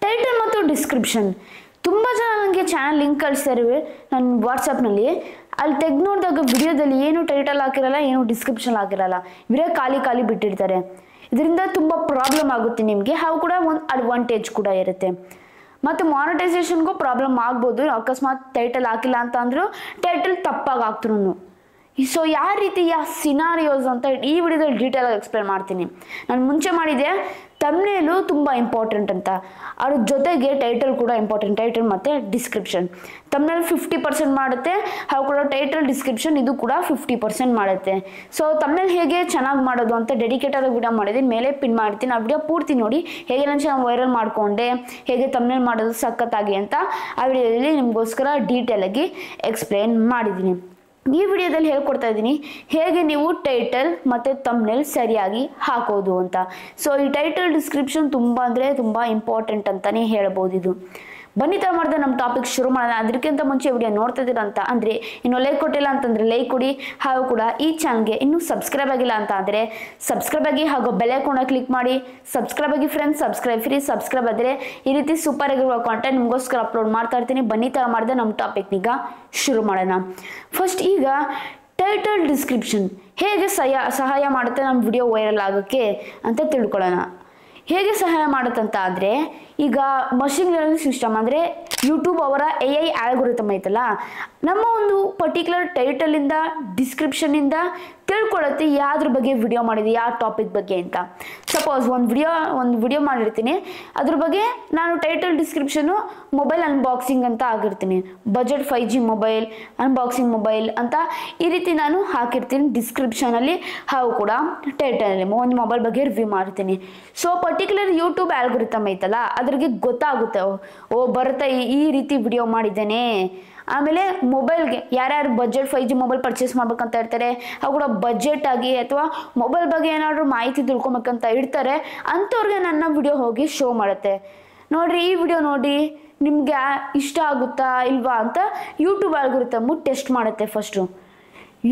Title ಮತ್ತು description ತುಂಬ ಜನ ನನಗೆ ಚಾನಲ್ ಲಿಂಕ್ ಕಳಿಸ್ತಾರೆ ನನ್ನ ವಾಟ್ಸಪ್ನಲ್ಲಿ. ಅಲ್ಲಿ ತೆಗೆದು ನೋಡಿದಾಗ ವಿಡಿಯೋದಲ್ಲಿ ಏನು ಟೈಟಲ್ ಹಾಕಿರಲ್ಲ, ಏನು ಡಿಸ್ಕ್ರಿಪ್ಷನ್ ಹಾಕಿರಲ್ಲ, ಇವರೇ ಖಾಲಿ ಬಿಟ್ಟಿರ್ತಾರೆ. ಇದರಿಂದ ತುಂಬ ಪ್ರಾಬ್ಲಮ್ ಆಗುತ್ತೆ ನಿಮಗೆ. ಹಾಗೂ ಕೂಡ ಒಂದು ಅಡ್ವಾಂಟೇಜ್ ಕೂಡ ಇರುತ್ತೆ. ಮತ್ತು ಮಾನಿಟೈಸೇಷನ್ಗೂ ಪ್ರಾಬ್ಲಮ್ ಆಗ್ಬೋದು. ಅಕಸ್ಮಾತ್ ಟೈಟಲ್ ಹಾಕಿಲ್ಲ ಅಂತ ಅಂದರೂ ಟೈಟಲ್ ತಪ್ಪಾಗಿ ಹಾಕ್ತ್ರು. ಸೊ ಯಾವ ರೀತಿಯ ಸಿನಾರಿಯೋಸ್ ಅಂತ ಈ ವಿಡಿಯೋದಲ್ಲಿ ಡೀಟೇಲಾಗಿ ಎಕ್ಸ್ಪ್ಲೇನ್ ಮಾಡ್ತೀನಿ. ನಾನು ಮುಂಚೆ ಮಾಡಿದೆ ತಮ್ನೇಲು ತುಂಬ ಇಂಪಾರ್ಟೆಂಟ್ ಅಂತ, ಅದ್ರ ಜೊತೆಗೆ ಟೈಟಲ್ ಕೂಡ ಇಂಪಾರ್ಟೆಂಟ್. ಟೈಟಲ್ ಮತ್ತು ಡಿಸ್ಕ್ರಿಪ್ಷನ್. ತಮ್ನೇಲ್ 50% ಮಾಡುತ್ತೆ, ಹಾಗೂ ಕೂಡ ಟೈಟಲ್ ಡಿಸ್ಕ್ರಿಪ್ಷನ್ ಇದು ಕೂಡ 50% ಮಾಡುತ್ತೆ. ಸೊ ತಮ್ನೇಲ್ ಹೇಗೆ ಚೆನ್ನಾಗಿ ಮಾಡೋದು ಅಂತ ಡೆಡಿಕೇಟೆಡ್ ವಿಡಿಯೋ ಮಾಡಿದ್ದೀನಿ, ಮೇಲೆ ಪಿನ್ ಮಾಡ್ತೀನಿ. ಆ ವಿಡಿಯೋ ಪೂರ್ತಿ ನೋಡಿ, ಹೇಗೆ ನಾನು ಚೆನ್ನಾಗಿ ವೈರಲ್ ಮಾಡಿಕೊಂಡೆ, ಹೇಗೆ ತಮ್ನೇಲ್ ಮಾಡೋದು ಸಖತ್ತಾಗಿ ಅಂತ ಆ ವಿಡಿಯೋದಲ್ಲಿ ನಿಮಗೋಸ್ಕರ ಡೀಟೇಲಾಗಿ ಎಕ್ಸ್ಪ್ಲೇನ್ ಮಾಡಿದ್ದೀನಿ. ಈ ವಿಡಿಯೋದಲ್ಲಿ ಹೇಳ್ಕೊಡ್ತಾ ಇದ್ದೀನಿ ಹೇಗೆ ನೀವು ಟೈಟಲ್ ಮತ್ತು ತಮ್ನೇಲ್ ಸರಿಯಾಗಿ ಹಾಕೋದು ಅಂತ. ಸೊ ಈ ಟೈಟಲ್ ಡಿಸ್ಕ್ರಿಪ್ಷನ್ ತುಂಬ ಅಂದರೆ ತುಂಬ ಇಂಪಾರ್ಟೆಂಟ್ ಅಂತಲೇ ಹೇಳ್ಬೋದು. ಇದು ಬನ್ನಿ ತರ ಮಾಡಿದ್ರೆ ನಮ್ಮ ಟಾಪಿಕ್ ಶುರು ಮಾಡೋಣ. ಅದಕ್ಕಿಂತ ಮುಂಚೆ ವಿಡಿಯೋ ನೋಡ್ತಾ ಇದ್ದೀರಾ ಅಂತ ಅಂದರೆ ಇನ್ನೂ ಲೈಕ್ ಕೊಟ್ಟಿಲ್ಲ ಅಂತಂದರೆ ಲೈಕ್ ಕೊಡಿ. ಹಾಗೂ ಕೂಡ ಈ ಚಾನಲ್ಗೆ ಇನ್ನೂ ಸಬ್ಸ್ಕ್ರೈಬ್ ಆಗಿಲ್ಲ ಅಂತ ಅಂದರೆ ಸಬ್ಸ್ಕ್ರೈಬ್ ಆಗಿ, ಹಾಗೂ ಬೆಲ್ ಐಕಾನ್ ಕ್ಲಿಕ್ ಮಾಡಿ ಸಬ್ಸ್ಕ್ರೈಬ್ ಆಗಿ ಫ್ರೆಂಡ್ಸ್. Subscribe free. ಸಬ್ಸ್ಕ್ರೈಬ್ ಆದರೆ ಈ ರೀತಿ ಸೂಪರ್ ಆಗಿರುವ ಕಾಂಟೆಂಟ್ ನಿಮಗೋಸ್ಕರ ಅಪ್ಲೋಡ್ ಮಾಡ್ತಾ ಇರ್ತೀನಿ. ಬನ್ನಿ ತರ ಮಾಡಿದ್ರೆ ನಮ್ಮ ಟಾಪಿಕ್ನೀಗ ಶುರು ಮಾಡೋಣ. ಫಸ್ಟ್ ಈಗ ಟೈಟಲ್ ಡಿಸ್ಕ್ರಿಪ್ಷನ್ ಹೇಗೆ ಸಹಾಯ ಮಾಡುತ್ತೆ ನಮ್ಮ ವಿಡಿಯೋ ವೈರಲ್ ಆಗೋಕ್ಕೆ ಅಂತ ತಿಳ್ಕೊಳ್ಳೋಣ. ಹೇಗೆ ಸಹಾಯ ಮಾಡುತ್ತಂತ ಅಂದರೆ, ಈಗ ಮಷಿನ್ ಲರ್ನಿಂಗ್ ಸಿಸ್ಟಮ್ ಅಂದರೆ ಯೂಟ್ಯೂಬ್ ಅವರ AI ಆಲ್ಗೊರಿಥಮ್ ಐತಲ್ಲ, ನಮ್ಮ ಒಂದು ಪರ್ಟಿಕ್ಯುಲರ್ ಟೈಟಲಿಂದ ಡಿಸ್ಕ್ರಿಪ್ಷನ್ನಿಂದ ತಿಳ್ಕೊಳ್ಳುತ್ತೆ ಯಾವ್ದ್ರ ಬಗ್ಗೆ ವಿಡಿಯೋ ಮಾಡಿದೆ, ಯಾವ ಟಾಪಿಕ್ ಬಗ್ಗೆ ಅಂತ. ಸಪೋಸ್ ಒಂದು ವಿಡಿಯೋ ಮಾಡಿರ್ತೀನಿ, ಅದ್ರ ಬಗ್ಗೆ ನಾನು ಟೈಟಲ್ ಡಿಸ್ಕ್ರಿಪ್ಷನು ಮೊಬೈಲ್ ಅನ್ಬಾಕ್ಸಿಂಗ್ ಅಂತ ಆಗಿರ್ತೀನಿ. Budget 5G mobile, unboxing mobile ಅಂತ ಈ ರೀತಿ ನಾನು ಹಾಕಿರ್ತೀನಿ ಡಿಸ್ಕ್ರಿಪ್ಷನಲ್ಲಿ. ಹಾಗೂ ಕೂಡ ಟೈಟಲಲ್ಲಿ ಒಂದು ಮೊಬೈಲ್ ಬಗ್ಗೆ ರಿವ್ಯೂ ಮಾಡ್ತೀನಿ. ಸೊ ಪರ್ಟಿಕ್ಯುಲರ್ ಯೂಟ್ಯೂಬ್ ಆಲ್ಗೊರಿಥಮ್ ಐತಲ್ಲ, ಅದ್ರಿಗೆ ಗೊತ್ತಾಗುತ್ತೆ, ಓ ಬರುತ್ತೆ ಈ ರೀತಿ ವಿಡಿಯೋ ಮಾಡಿದ್ದೇನೆ. ಆಮೇಲೆ ಮೊಬೈಲ್ಗೆ ಯಾರ್ಯಾರು ಬಜೆಟ್ 5G ಮೊಬೈಲ್ ಪರ್ಚೇಸ್ ಮಾಡ್ಬೇಕಂತ ಇರ್ತಾರೆ, ಹಾಗೂ ಕೂಡ ಬಜೆಟ್ ಆಗಿ ಅಥವಾ ಮೊಬೈಲ್ ಬಗ್ಗೆ ಏನಾದರೂ ಮಾಹಿತಿ ತಿಳ್ಕೊಬೇಕಂತ ಇರ್ತಾರೆ, ಅಂಥವ್ರಿಗೆ ನನ್ನ ವಿಡಿಯೋ ಹೋಗಿ ಶೋ ಮಾಡುತ್ತೆ. ನೋಡ್ರಿ ಈ ವಿಡಿಯೋ ನೋಡಿ, ನಿಮಗೆ ಇಷ್ಟ ಆಗುತ್ತಾ ಇಲ್ವಾ ಅಂತ ಯೂಟ್ಯೂಬ್ ಆಲ್ಗೊರಿಥಮ್ಮು ಟೆಸ್ಟ್ ಮಾಡುತ್ತೆ. ಫಸ್ಟು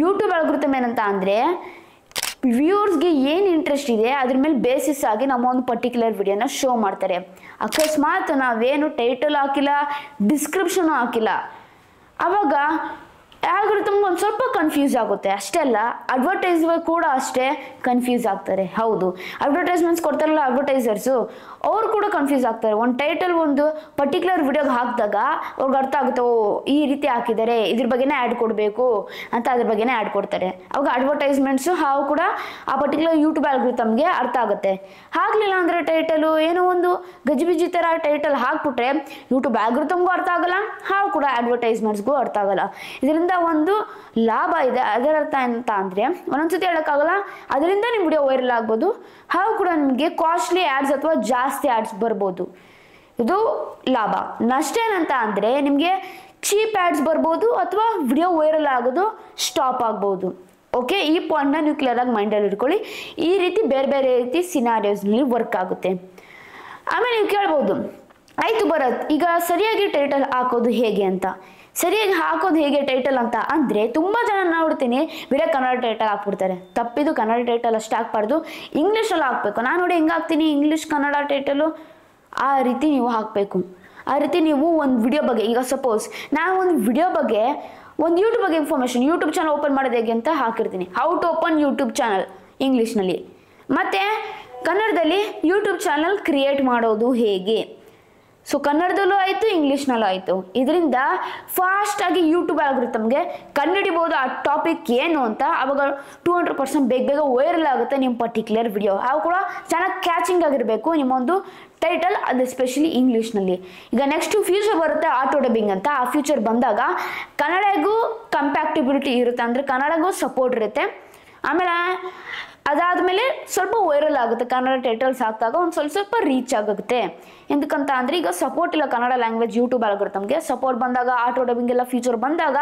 ಯೂಟ್ಯೂಬ್ ಆಲ್ಗೊರಿಥಮ್ ಏನಂತ ಅಂದರೆ, ವ್ಯೂವರ್ಸ್ಗೆ ಏನು ಇಂಟ್ರೆಸ್ಟ್ ಇದೆ ಅದ್ರ ಮೇಲೆ ಬೇಸಿಸ್ ಆಗಿ ನಮ್ಮ ಒಂದು ಪರ್ಟಿಕ್ಯುಲರ್ ವಿಡಿಯೋನ ಶೋ ಮಾಡ್ತಾರೆ. ಅಕಸ್ಮಾತ್ ನಾವೇನು ಟೈಟಲ್ ಹಾಕಿಲ್ಲ, ಡಿಸ್ಕ್ರಿಪ್ಷನು ಹಾಕಿಲ್ಲ, ಆವಾಗ ಆಲ್ಗೊರಿಥಮ್ ಒಂದು ಸ್ವಲ್ಪ ಕನ್ಫ್ಯೂಸ್ ಆಗುತ್ತೆ. ಅಷ್ಟೇ ಅಲ್ಲ, ಅಡ್ವರ್ಟೈಸ್ಮೆಂಟ್ ಕೂಡ ಅಷ್ಟೇ ಕನ್ಫ್ಯೂಸ್ ಆಗ್ತಾರೆ. ಹೌದು, ಅಡ್ವರ್ಟೈಸ್ಮೆಂಟ್ಸ್ ಕೊಡ್ತಾರಲ್ಲ ಅಡ್ವರ್ಟೈಸರ್ಸು, ಅವ್ರು ಕೂಡ ಕನ್ಫ್ಯೂಸ್ ಆಗ್ತಾರೆ. ಒಂದು ಟೈಟಲ್ ಒಂದು ಪರ್ಟಿಕ್ಯುಲರ್ ವಿಡಿಯೋಗೆ ಹಾಕಿದಾಗ ಅವ್ರಿಗೆ ಅರ್ಥ ಆಗುತ್ತೆ, ಓ ಈ ರೀತಿ ಹಾಕಿದ್ದಾರೆ, ಇದ್ರ ಬಗ್ಗೆನೇ ಆ್ಯಡ್ ಕೊಡಬೇಕು ಅಂತ ಅದ್ರ ಬಗ್ಗೆನೇ ಆ್ಯಡ್ ಕೊಡ್ತಾರೆ. ಅವಾಗ ಅಡ್ವರ್ಟೈಸ್ಮೆಂಟ್ಸು ಹಾಗೂ ಕೂಡ ಆ ಪರ್ಟಿಕ್ಯುಲರ್ ಯೂಟ್ಯೂಬ್ ಆಲ್ಗೊರಿಥಮ್ಗೆ ಅರ್ಥ ಆಗುತ್ತೆ. ಆಗಲಿಲ್ಲ ಅಂದರೆ ಟೈಟಲು ಏನೋ ಒಂದು ಗಜಿಬಿಜಿ ಥರ ಟೈಟಲ್ ಹಾಕ್ಬಿಟ್ರೆ ಯೂಟ್ಯೂಬ್ ಆಲ್ಗೊರಿಥಮ್ಗೂ ಅರ್ಥ ಆಗಲ್ಲ, ಹಾಗೂ ಕೂಡ ಅಡ್ವರ್ಟೈಸ್ಮೆಂಟ್ಸ್ಗೂ ಅರ್ಥ ಆಗಲ್ಲ. ಇದರಿಂದ ಒಂದು ಲಾಭ ಇದೆ. ಅದರ ಅರ್ಥ ಎಂತ ಅಂದರೆ, ಒಂದೊಂದ್ಸತಿ ಹೇಳೋಕ್ಕಾಗಲ್ಲ, ಅದರಿಂದ ನಿಮ್ಮ ವಿಡಿಯೋ ವೈರಲ್ ಆಗ್ಬೋದು. ಹಾಗೂ ಕೂಡ ನಿಮಗೆ ಕಾಸ್ಟ್ಲಿ ಆ್ಯಡ್ಸ್ ಅಥವಾ ಜಾಸ್ತಿ ಆ್ಯಡ್ಸ್ ಬರ್ಬೋದು. ಇದು ಲಾಭ. ನಷ್ಟ ಏನಂತ ಅಂದರೆ, ನಿಮಗೆ ಚೀಪ್ ಆ್ಯಡ್ಸ್ ಬರ್ಬೋದು ಅಥವಾ ವಿಡಿಯೋ ವೈರಲ್ ಆಗೋದು ಸ್ಟಾಪ್ ಆಗ್ಬೋದು. ಓಕೆ, ಈ ಪಾಯಿಂಟ್ನ ನೀವು ಕ್ಲಿಯರಾಗಿ ಮೈಂಡಲ್ಲಿ ಇಟ್ಕೊಳ್ಳಿ. ಈ ರೀತಿ ಬೇರೆ ಬೇರೆ ರೀತಿ ಸಿನಾರಿಯೋಸ್ನಲ್ಲಿ ವರ್ಕ್ ಆಗುತ್ತೆ. ಆಮೇಲೆ ನೀವು ಕೇಳ್ಬೋದು, ಆಯಿತು ಭರತ್, ಈಗ ಸರಿಯಾಗಿ ಟೈಟಲ್ ಹಾಕೋದು ಹೇಗೆ ಅಂತ. ಸರಿಯಾಗಿ ಹಾಕೋದು ಹೇಗೆ ಟೈಟಲ್ ಅಂತ ಅಂದರೆ, ತುಂಬ ಜನ ನೋಡ್ತೀನಿ ಬೇರೆ ಕನ್ನಡ ಟೈಟಲ್ ಹಾಕ್ಬಿಡ್ತಾರೆ. ತಪ್ಪಿದು, ಕನ್ನಡ ಟೈಟಲ್ ಅಷ್ಟು ಹಾಕ್ಬಾರ್ದು, ಇಂಗ್ಲೀಷಲ್ಲಿ ಹಾಕಬೇಕು. ನಾನು ನೋಡಿ ಹೆಂಗೆ ಹಾಕ್ತೀನಿ ಇಂಗ್ಲೀಷ್ ಕನ್ನಡ ಟೈಟಲು, ಆ ರೀತಿ ನೀವು ಹಾಕಬೇಕು. ಆ ರೀತಿ ನೀವು ಒಂದು ವಿಡಿಯೋ ಬಗ್ಗೆ, ಈಗ ಸಪೋಸ್ ನಾನು ಒಂದು ವಿಡಿಯೋ ಬಗ್ಗೆ, ಒಂದು ಯೂಟ್ಯೂಬ್ ಬಗ್ಗೆ ಇನ್ಫಾರ್ಮೇಷನ್, ಯೂಟ್ಯೂಬ್ ಚಾನಲ್ ಓಪನ್ ಮಾಡೋದು ಹೇಗೆ ಅಂತ ಹಾಕಿರ್ತೀನಿ, how to open YouTube channel ಇಂಗ್ಲೀಷ್ನಲ್ಲಿ. ಮತ್ತು ಕನ್ನಡದಲ್ಲಿ ಯೂಟ್ಯೂಬ್ ಚಾನಲ್ ಕ್ರಿಯೇಟ್ ಮಾಡೋದು ಹೇಗೆ. ಸೊ ಕನ್ನಡದಲ್ಲೂ ಆಯಿತು, ಇಂಗ್ಲೀಷ್ನಲ್ಲೂ ಆಯಿತು. ಇದರಿಂದ ಫಾಸ್ಟಾಗಿ ಯೂಟ್ಯೂಬ್ ಆಲ್ಗೊರಿಥಮ್ಗೆ ಕಂಡುಹಿಡಿಬೋದು ಆ ಟಾಪಿಕ್ ಏನು ಅಂತ. ಆವಾಗ 200% ಬೇಗ ವೈರಲ್ ಆಗುತ್ತೆ ನಿಮ್ಮ ಪರ್ಟಿಕ್ಯುಲರ್ ವಿಡಿಯೋ. ಅವು ಕೂಡ ಚೆನ್ನಾಗಿ ಕ್ಯಾಚಿಂಗ್ ಆಗಿರಬೇಕು ನಿಮ್ಮೊಂದು ಟೈಟಲ್, ಅದು ಎಸ್ಪೆಷಲಿ ಇಂಗ್ಲೀಷ್ನಲ್ಲಿ. ಈಗ ನೆಕ್ಸ್ಟು ಫ್ಯೂಚರ್ ಬರುತ್ತೆ ಆಟೋ ಡಬ್ಬಿಂಗ್ ಅಂತ. ಆ ಫ್ಯೂಚರ್ ಬಂದಾಗ ಕನ್ನಡಗೂ ಕಂಪ್ಯಾಕ್ಟಿಬಿಲಿಟಿ ಇರುತ್ತೆ, ಅಂದರೆ ಕನ್ನಡಗೂ ಸಪೋರ್ಟ್ ಇರುತ್ತೆ. ಆಮೇಲೆ ಅದಾದಮೇಲೆ ಸ್ವಲ್ಪ ವೈರಲ್ ಆಗುತ್ತೆ. ಕನ್ನಡ ಟೈಟಲ್ಸ್ ಹಾಕಿದಾಗ ಒಂದು ಸ್ವಲ್ಪ ರೀಚ್ ಆಗುತ್ತೆ. ಎಂದಕ್ಕಂತ ಅಂದರೆ, ಈಗ ಸಪೋರ್ಟ್ ಇಲ್ಲ ಕನ್ನಡ ಲ್ಯಾಂಗ್ವೇಜ್ ಯೂಟ್ಯೂಬ್ ಆಲ್ಗೊರಿಥಮ್ಗೆ. ಸಪೋರ್ಟ್ ಬಂದಾಗ, ಆಟೋ ಡಬ್ಬಿಂಗ್ ಎಲ್ಲ ಫೀಚರ್ ಬಂದಾಗ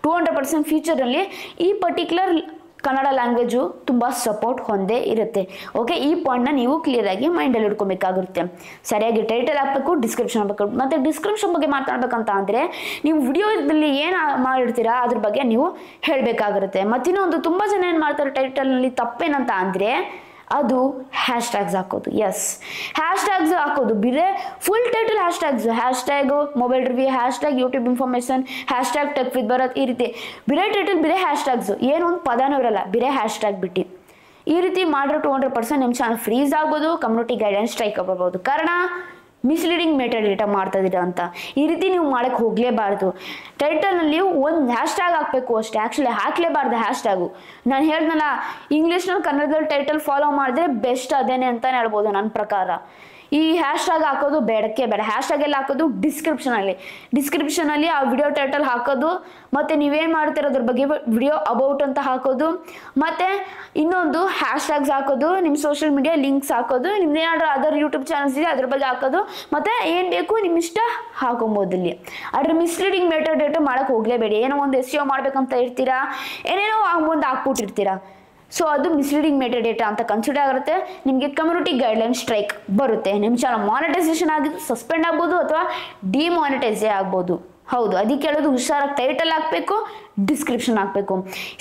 200% ಫೀಚರಲ್ಲಿ ಈ ಪರ್ಟಿಕ್ಯುಲರ್ ಕನ್ನಡ ಲ್ಯಾಂಗ್ವೇಜು ತುಂಬ ಸಪೋರ್ಟ್ ಹೊಂದೇ ಇರುತ್ತೆ. ಓಕೆ, ಈ ಪಾಯಿಂಟ್ನ ನೀವು ಕ್ಲಿಯರಾಗಿ ಮೈಂಡಲ್ಲಿ ಇಟ್ಕೊಬೇಕಾಗುತ್ತೆ. ಸರಿಯಾಗಿ ಟೈಟಲ್ ಹಾಕಬೇಕು, ಡಿಸ್ಕ್ರಿಪ್ಷನ್ ಹಾಕಬೇಕು. ಮತ್ತು ಡಿಸ್ಕ್ರಿಪ್ಷನ್ ಬಗ್ಗೆ ಮಾತಾಡ್ಬೇಕಂತ ಅಂದರೆ, ನೀವು ವಿಡಿಯೋದಲ್ಲಿ ಏನು ಮಾಡಿರ್ತೀರಾ ಅದ್ರ ಬಗ್ಗೆ ನೀವು ಹೇಳಬೇಕಾಗಿರುತ್ತೆ. ಮತ್ತಿನ್ನೊಂದು, ತುಂಬ ಜನ ಏನು ಮಾಡ್ತಾರೆ ಟೈಟಲ್ನಲ್ಲಿ ತಪ್ಪೇನಂತ ಅಂದರೆ, ಅದು ಹ್ಯಾಶ್ ಟ್ಯಾಗ್ಸ್ ಹಾಕೋದು. ಎಸ್, ಹ್ಯಾಶ್ ಟ್ಯಾಗ್ಸ್ ಹಾಕೋದು. ಬೇರೆ full title hash tags, hash tag mobile review, hash tag YouTube information, hash tag tech with Bharat, ಈ ರೀತಿ ಬೇರೆ ಟೈಟಲ್ ಬೇರೆ ಹ್ಯಾಶ್ ಟ್ಯಾಗ್ಸ್, ಏನೋ ಒಂದು ಪದನೂ ಇರಲ್ಲ, ಬೇರೆ ಹ್ಯಾಶ್ ಟ್ಯಾಗ್ ಬಿಟ್ಟು. ಈ ರೀತಿ ಮಾಡಿದ್ರೆ 200% ನಿಮ್ಮ ಚಾನಲ್ ಫ್ರೀಸ್ ಆಗ್ಬೋದು, ಕಮ್ಯುನಿಟಿ ಗೈಡೆನ್ಸ್ ಸ್ಟ್ರೈಕ್ ಬರ್ಬೋದು. ಕಾರಣ ಮಿಸ್ಲೀಡಿಂಗ್ ಮೆಟಾ ಡೇಟಾ ಮಾಡ್ತಾ ಇದ್ದೀರಾ ಅಂತ. ಈ ರೀತಿ ನೀವು ಮಾಡಕ್ಕೆ ಹೋಗಲೇಬಾರ್ದು. ಟೈಟಲ್ನಲ್ಲಿ ಒಂದು ಹ್ಯಾಶ್ ಟ್ಯಾಗ್ ಹಾಕಬೇಕು ಅಷ್ಟೇ, ಆ್ಯಕ್ಚುಲಿ ಹಾಕಲೇಬಾರ್ದು ಹ್ಯಾಶ್ ಟ್ಯಾಗು. ನಾನು ಹೇಳ್ದನಲ್ಲ, ಇಂಗ್ಲೀಷ್ನಲ್ಲಿ ಕನ್ನಡದಲ್ಲಿ ಟೈಟಲ್ ಫಾಲೋ ಮಾಡಿದ್ರೆ ಬೆಸ್ಟ್ ಅದೇನೆ ಅಂತಲೇ ಹೇಳ್ಬೋದು ನನ್ನ ಪ್ರಕಾರ. ಈ ಹ್ಯಾಶ್ ಟ್ಯಾಗ್ ಹಾಕೋದು ಬೇಡಕ್ಕೆ ಬೇಡ. ಹ್ಯಾಶ್ ಟ್ಯಾಗ್ ಎಲ್ಲ ಹಾಕೋದು ಡಿಸ್ಕ್ರಿಪ್ಷನಲ್ಲಿ ಆ ವಿಡಿಯೋ ಟೈಟಲ್ ಹಾಕೋದು, ಮತ್ತು ನೀವೇನು ಮಾಡ್ತಿರೋದ್ರ ಬಗ್ಗೆ ವಿಡಿಯೋ ಅಬೌಟ್ ಅಂತ ಹಾಕೋದು, ಮತ್ತು ಇನ್ನೊಂದು ಹ್ಯಾಶ್ ಟ್ಯಾಗ್ಸ್ ಹಾಕೋದು, ನಿಮ್ಮ ಸೋಷಿಯಲ್ ಮೀಡಿಯಾ ಲಿಂಕ್ಸ್ ಹಾಕೋದು, ನಿಮ್ದು ಏನಾದರೂ ಅದರ್ ಯೂಟ್ಯೂಬ್ ಚಾನಲ್ಸ್ ಇದೆ ಅದ್ರ ಬಗ್ಗೆ ಹಾಕೋದು, ಮತ್ತು ಏನು ಬೇಕು ನಿಮ್ಮ ಇಷ್ಟ ಹಾಕೊಬೋದು ಇಲ್ಲಿ. ಅದ್ರ ಮಿಸ್ಲೀಡಿಂಗ್ ಮೆಟಾ ಡೇಟಾ ಮಾಡೋಕ್ಕೆ ಹೋಗಲೇಬೇಡಿ. ಏನೋ ಒಂದು SEO ಮಾಡ್ಬೇಕಂತ ಇರ್ತೀರಾ, ಏನೇನೋ ಮುಂದೆ ಹಾಕ್ಬಿಟ್ಟಿರ್ತೀರಾ. ಸೊ ಅದು ಮಿಸ್ಲೀಡಿಂಗ್ ಮೆಟಾ ಡೇಟಾ ಅಂತ ಕನ್ಸಿಡರ್ ಆಗುತ್ತೆ. ನಿಮಗೆ ಕಮ್ಯುನಿಟಿ ಗೈಡ್ಲೈನ್ ಸ್ಟ್ರೈಕ್ ಬರುತ್ತೆ. ನಿಮ್ಮ ಚಾನಲ್ ಮಾನಿಟೈಸೇಷನ್ ಆಗಿದ್ದು ಸಸ್ಪೆಂಡ್ ಆಗ್ಬೋದು ಅಥವಾ ಡಿಮಾನಿಟೈಸೇ ಆಗ್ಬೋದು. ಹೌದು, ಅದಕ್ಕೆ ಹೇಳೋದು ಹುಷಾರಾಗಿ ಟೈಟಲ್ ಹಾಕಬೇಕು, ಡಿಸ್ಕ್ರಿಪ್ಷನ್ ಹಾಕಬೇಕು.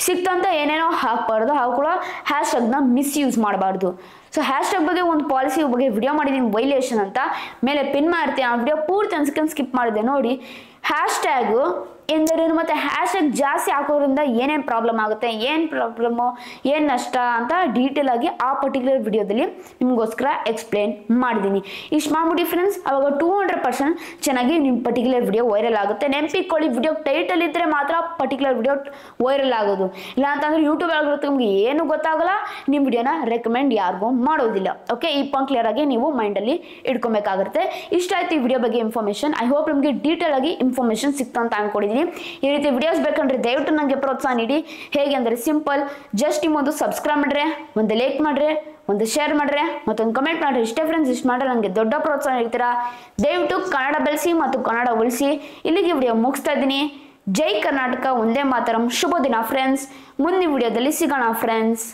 ಸಿಕ್ತಂತ ಏನೇನೋ ಹಾಕಬಾರ್ದು, ಹಾಕೊಳ್ಳೋ ಹ್ಯಾಶ್ ಟ್ಯಾಗ್ನ ಮಿಸ್ಯೂಸ್ ಮಾಡಬಾರ್ದು. ಸೊ ಹ್ಯಾಶ್ ಟ್ಯಾಗ್ ಬಗ್ಗೆ ಒಂದು ಪಾಲಿಸಿ ಬಗ್ಗೆ ವಿಡಿಯೋ ಮಾಡಿದ್ದೀನಿ, ವೈಲೇಷನ್ ಅಂತ, ಮೇಲೆ ಪಿನ್ ಮಾಡ್ತೀನಿ. ಆ ವಿಡಿಯೋ ಪೂರ್ತಿ ಅನ್ಸ್ಕೊಂಡು ಸ್ಕಿಪ್ ಮಾಡಿದೆ ನೋಡಿ. ಹ್ಯಾಶ್ ಟ್ಯಾಗು ಎಂದರೇನು ಮತ್ತು ಹ್ಯಾಶ್ ಟ್ಯಾಗ್ ಜಾಸ್ತಿ ಹಾಕೋದ್ರಿಂದ ಏನೇನು ಪ್ರಾಬ್ಲಮ್ ಆಗುತ್ತೆ, ಏನು ಪ್ರಾಬ್ಲಮ್ಮು, ಏನು ನಷ್ಟ ಅಂತ ಡೀಟೇಲ್ ಆಗಿ ಆ ಪರ್ಟಿಕ್ಯುಲರ್ ವಿಡಿಯೋದಲ್ಲಿ ನಿಮಗೋಸ್ಕರ ಎಕ್ಸ್ಪ್ಲೇನ್ ಮಾಡಿದ್ದೀನಿ. ಇಷ್ಟು ಮಾಡ್ಬಿಟ್ಟು ಫ್ರೆಂಡ್ಸ್, ಅವಾಗ 200% ಚೆನ್ನಾಗಿ ನಿಮ್ಮ ಪರ್ಟಿಕ್ಯುಲರ್ ವಿಡಿಯೋ ವೈರಲ್ ಆಗುತ್ತೆ. ನೆನಪಿಟ್ಕೊಳ್ಳಿ, ವಿಡಿಯೋ ಟೈಟಲ್ ಇದ್ದರೆ ಮಾತ್ರ ಪರ್ಟಿಕ್ಯುಲರ್ ವಿಡಿಯೋ ವೈರಲ್ ಆಗೋದು. ಇಲ್ಲ ಅಂತಂದರೆ ಯೂಟ್ಯೂಬ್ ಆಲ್ಗೊರಿಥಮ್ಗೆ ಏನು ಗೊತ್ತಾಗಲ್ಲ, ನಿಮ್ಮ ವಿಡಿಯೋನ ರೆಕಮೆಂಡ್ ಯಾರಿಗೂ ಮಾಡೋದಿಲ್ಲ. ಓಕೆ, ಈ ಪಾಯಿಂಟ್ ಕ್ಲಿಯರ್ ಆಗಿ ನೀವು ಮೈಂಡಲ್ಲಿ ಇಟ್ಕೊಬೇಕಾಗುತ್ತೆ. ಇಷ್ಟ ಆಯ್ತು ಈ ವಿಡಿಯೋ ಬಗ್ಗೆ ಇನ್ಫಾರ್ಮೇಷನ್. ಐ ಹೋಪ್ ನಿಮಗೆ ಡೀಟೇಲ್ ಆಗಿ ಇನ್ಫಾರ್ಮೇಷನ್ ಸಿಕ್ತು ಅಂತ ಅನ್ಕೊಂಡಿದ್ದೀನಿ. ಈ ರೀತಿ ವಿಡಿಯೋಸ್ ಬೇಕಂದ್ರೆ ದಯವಿಟ್ಟು ನನಗೆ ಪ್ರೋತ್ಸಾಹ ನೀಡಿ. ಹೇಗೆ ಅಂದರೆ ಸಿಂಪಲ್, ಜಸ್ಟ್ ನಿಮ್ಮೊಂದು ಸಬ್ಸ್ಕ್ರೈಬ್ ಮಾಡ್ರೆ, ಒಂದು ಲೈಕ್ ಮಾಡ್ರೆ, ಒಂದು ಶೇರ್ ಮಾಡ್ರೆ, ಮತ್ತೊಂದು ಕಮೆಂಟ್ ಮಾಡ್ರೆ, ಇಷ್ಟೇ ಫ್ರೆಂಡ್ಸ್. ಇಷ್ಟು ಮಾಡ್ರೆ ನನಗೆ ದೊಡ್ಡ ಪ್ರೋತ್ಸಾಹ ನೀಡ್ತೀರಾ. ದಯವಿಟ್ಟು ಕನ್ನಡ ಬೆಳೆಸಿ ಮತ್ತು ಕನ್ನಡ ಉಳಿಸಿ. ಇಲ್ಲಿಗೆ ವಿಡಿಯೋ ಮುಗಿಸ್ತಾ ಇದ್ದೀನಿ. ಜೈ ಕರ್ನಾಟಕ, ಒಂದೇ ಮಾತರಂ. ಶುಭ ದಿನ ಫ್ರೆಂಡ್ಸ್. ಮುಂದಿನ ವಿಡಿಯೋದಲ್ಲಿ ಸಿಗೋಣ ಫ್ರೆಂಡ್ಸ್.